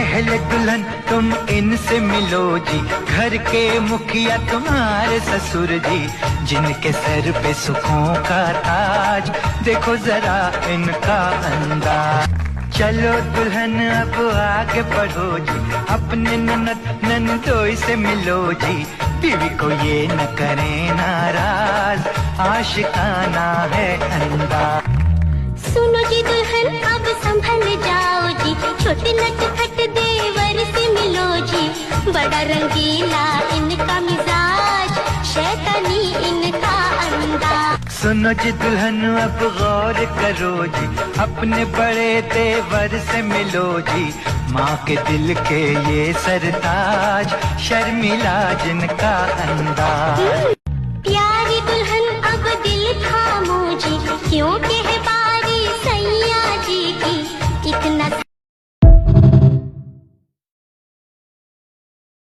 पहले दुल्हन तुम इनसे मिलो जी, घर के मुखिया तुम्हारे ससुर जी, जिनके सर पे सुखों का ताज, देखो जरा इनका अंदाज। चलो दुल्हन अब आगे बढ़ो जी, अपने ननद ननदोई से मिलो जी, बीवी को ये न करें नाराज, आशिकाना है अंदाज। सुनो जी दुल्हन अब संभल जाओ जी, छोटे नटखट देवर से मिलो जी, बड़ा रंगीला इनका मिजाज, शैतानी इनका अंदाज। सुनो जी दुल्हन अब गौर करो जी, अपने बड़े देवर से मिलो जी, माँ के दिल के ये सरताज, शर्मिला जिनका अंदाज। प्यारी दुल्हन अब दिल थामो जी, क्योंकि